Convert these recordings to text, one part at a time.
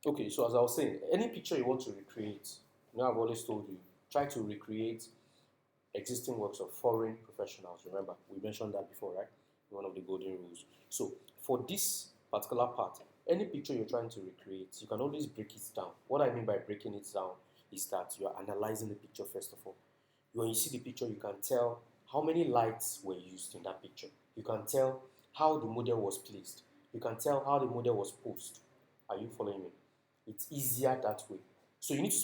Okay, so as I was saying, any picture you want to recreate, I've always told you, try to recreate existing works of foreign professionals. Remember, we mentioned that before, right? One of the golden rules. So for this particular part, any picture you're trying to recreate, you can always break it down. What I mean by breaking it down is that you are analyzing the picture first of all. When you see the picture, you can tell how many lights were used in that picture. You can tell how the model was placed. You can tell how the model was posed. Are you following me? It's easier that way. So you need to,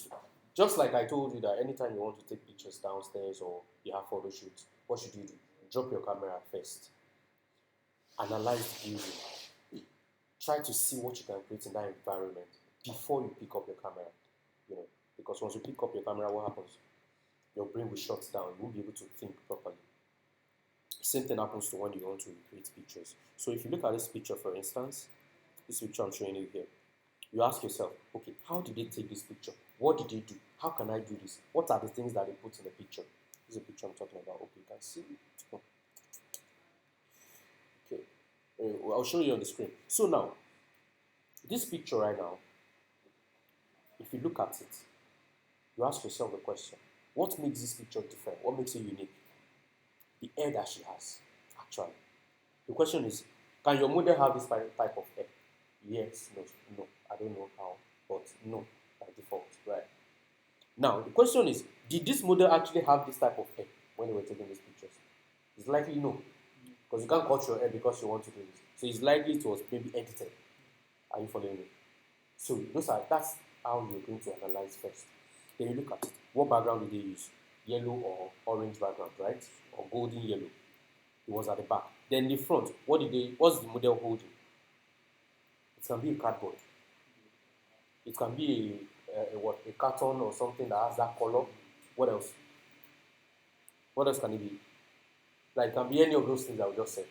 just like I told you that anytime you want to take pictures downstairs or you have photo shoots, what should you do? Drop your camera first. Analyze the building. Try to see what you can create in that environment before you pick up your camera. You know, because once you pick up your camera, what happens? Your brain will shut down. You won't be able to think properly. Same thing happens to when you want to recreate pictures. So if you look at this picture, for instance, this picture I'm showing you here, you ask yourself, okay, how did they take this picture? What did they do? How can I do this? What are the things that they put in the picture? This is a picture I'm talking about. Okay, you can see it. Okay, I'll show you on the screen. So now, this picture right now, if you look at it, you ask yourself the question, what makes this picture different? What makes it unique? The hair that she has, actually. The question is, can your model have this type of hair? Yes, no, no. I don't know how, but no, by default, right? Now, the question is, did this model actually have this type of hair when they were taking these pictures? It's likely no, because you can't cut your hair because you want to do this. So it's likely it was maybe edited. Are you following me? So that's how you're going to analyze first. Then you look at it. What background did they use? Yellow or orange background, right? Or golden yellow. It was at the back. Then the front, what's the model holding? It can be a cardboard. It can be a carton or something that has that color. What else? What else can it be? Like it can be any of those things I would just say.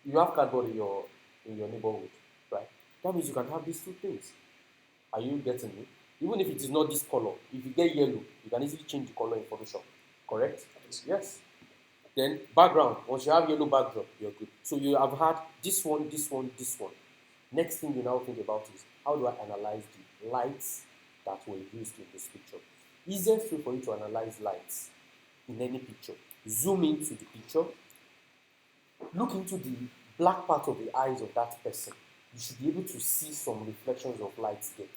You have cardboard in your neighborhood, right? That means you can have these two things. Are you getting me? Even if it is not this color, if you get yellow, you can easily change the color in Photoshop. Correct? Yes. Then background. Once you have yellow backdrop, you're good. So you have had this one, this one, this one. Next thing you now think about is how do I analyze the lights that were used in this picture? Easiest way for you to analyze lights in any picture. Zoom into the picture, look into the black part of the eyes of that person. You should be able to see some reflections of lights there.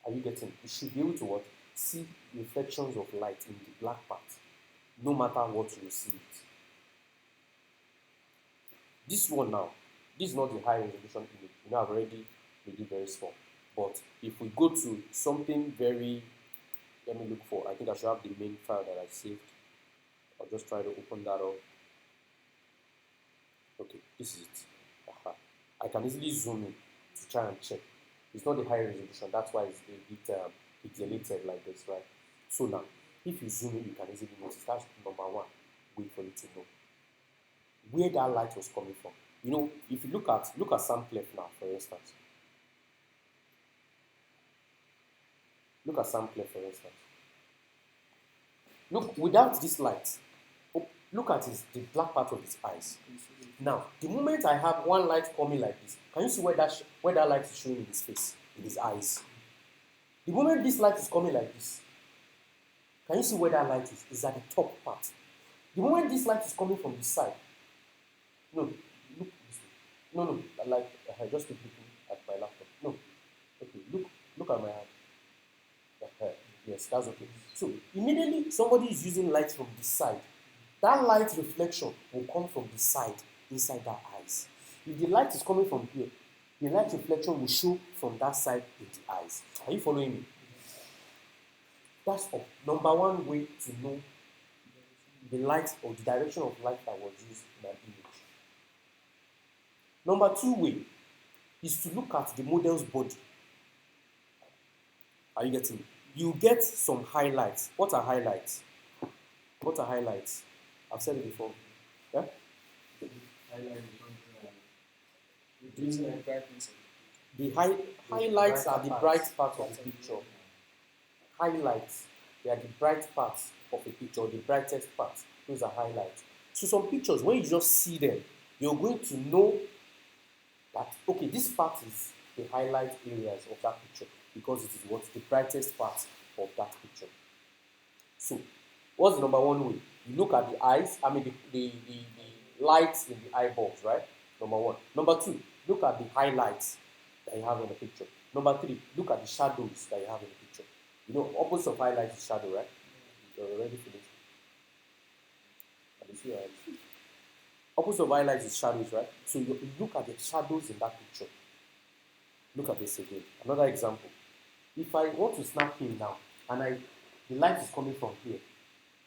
Are you getting? You should be able to what? See reflections of light in the black part. No matter what you see it. This one now, this is not the high resolution image. I've already made it very small. But if we go to something very, let me look for, I think I should have the main file that I saved. I'll just try to open that up. Okay, this is it. I can easily zoom in to try and check. It's not the high resolution, that's why it's a bit pixelated like this, right? So now, if you zoom in, you can easily notice that's number one way for you to know where that light was coming from. If you look at Sam Clef now, for instance. Look at Sam Clef, for instance. Look, without this light, look at the black part of his eyes. Now, the moment I have one light coming like this, can you see where that light is showing in his face, in his eyes? The moment this light is coming like this, can you see where that light is? It's at the top part. The moment this light is coming from the side, no, look this way. No, like I just keep looking at my laptop. No, okay, look at my hand. Yes, that's okay. So immediately somebody is using light from the side. That light reflection will come from the side, inside their eyes. If the light is coming from here, the light reflection will show from that side in the eyes. Are you following me? That's all. Number one way to know the light or the direction of light that was used in an image. Number two way is to look at the model's body. Are you getting me? You get some highlights. What are highlights? What are highlights? I've said it before. Yeah? Highlights are the bright parts of the picture. Highlights, they are the bright parts of a picture, the brightest parts. Those are highlights. So some pictures, when you just see them, you're going to know that, okay, this part is the highlight areas of that picture because it is what's the brightest part of that picture. So, what's the number one way? You look at the eyes, I mean the lights in the eyeballs, right? Number one. Number two, look at the highlights that you have in the picture. Number three, look at the shadows that you have in the picture. You know, opposite of highlights is shadow, right? You're already finished. Can you see right? Opposite of highlights is shadows, right? So you look at the shadows in that picture. Look at this again. Another example. If I want to snap in now, and the light is coming from here,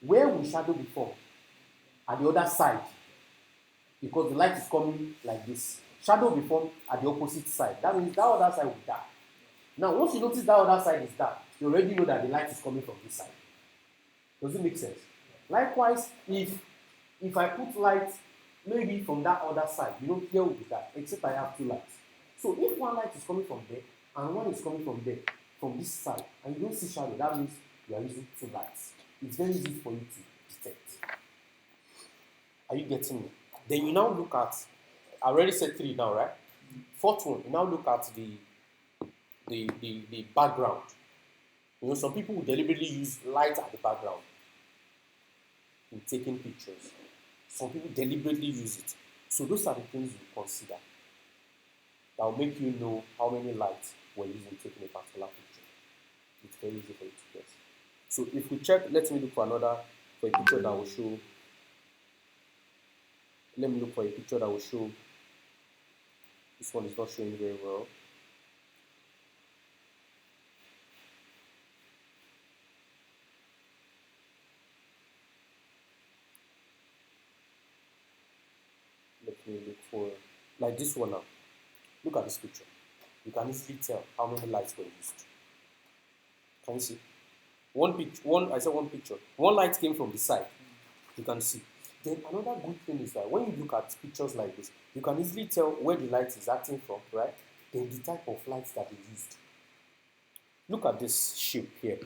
where will shadow be formed? At the other side, because the light is coming like this. Shadow will be formed at the opposite side. That means that other side will be dark. Now, once you notice that other side is dark, you already know that the light is coming from this side. Does it make sense? Likewise, if I put light maybe from that other side, you know, here will be dark, except I have two lights. So if one light is coming from there and one is coming from there, from this side, and you don't see shadow, that means you are using two lights. It's very easy for you to detect. Are you getting me? Then you now look at, I already said three now, right? Fourth one, you now look at the background. You know, some people will deliberately use light at the background in taking pictures. Some people deliberately use it. So those are the things you consider that will make you know how many lights were used in taking a particular picture. It's very easy for you to guess. So if we check, let me look for a picture that will show. Let me look for a picture that will show. This one is not showing very well. Let me look for, like this one now. Look at this picture. You can easily tell how many lights were used. Can you see? I said one picture. One light came from the side. You can see. Then another good thing is that when you look at pictures like this, you can easily tell where the light is acting from, right? Then the type of lights that they used. Look at this shape here.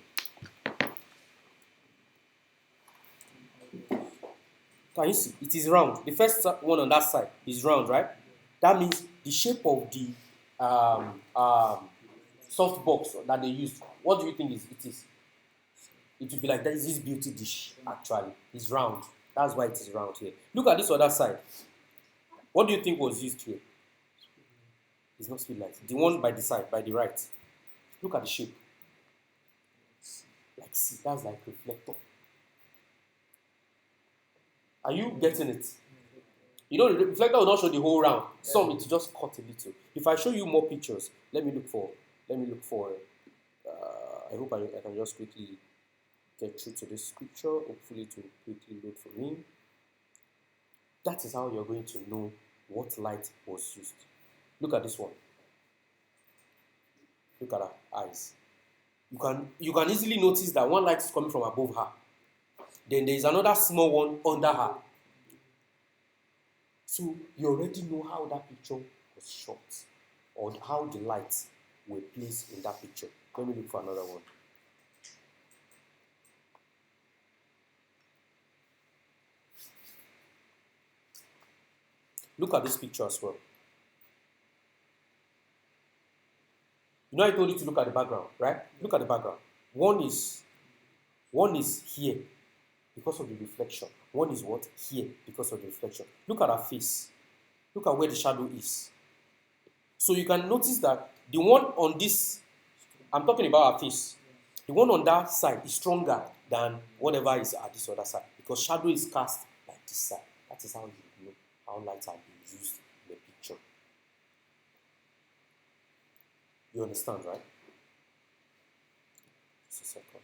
Can you see? It is round. The first one on that side is round, right? That means the shape of the soft box that they used. What do you think it is? It will be like, there is this beauty dish, actually. It's round. That's why it is round here. Look at this other side. What do you think was used here? It's not speed light. The one by the side, by the right. Look at the shape. Like, see, that's like reflector. Are you getting it? You know, the reflector will not show the whole round. Some it just cut a little. If I show you more pictures, let me look for. I hope I can just quickly get through to this picture. Hopefully, to quickly load for me. That is how you're going to know what light was used. Look at this one. Look at her eyes. You can easily notice that one light is coming from above her. Then there is another small one under her. So you already know how that picture was shot, or how the lights were placed in that picture. Let me look for another one. Look at this picture as well. You know I told you to look at the background, right? Look at the background. One is here because of the reflection. One is what? Here because of the reflection. Look at her face. Look at where the shadow is. So you can notice that the one on this, I'm talking about her face. The one on that side is stronger than whatever is at this other side because shadow is cast like this side. That is how you know how lights are being used in the picture. You understand, right? Just a second.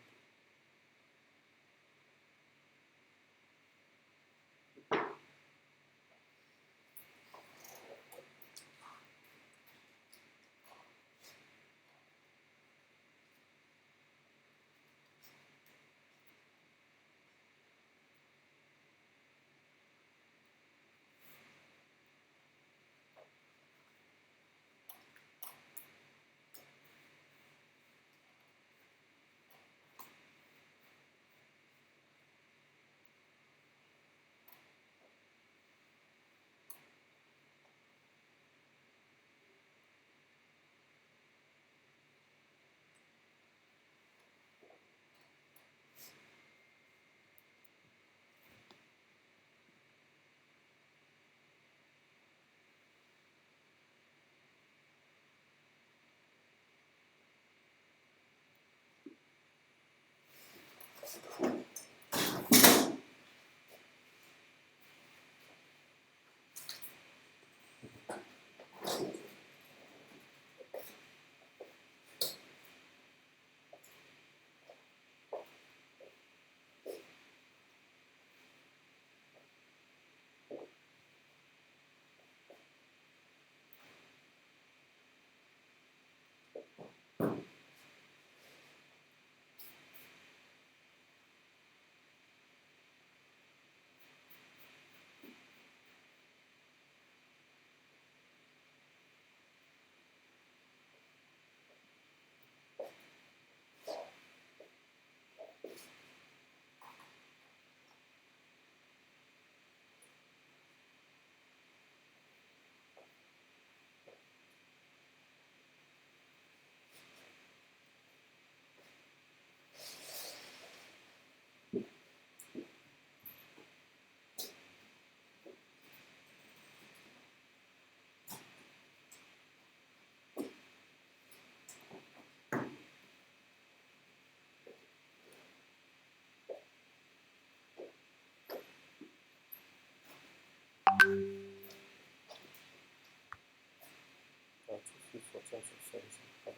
2 feet for 10 to 17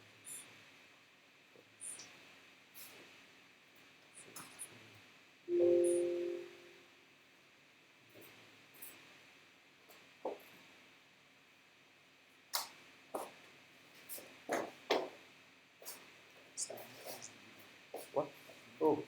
What? Oh.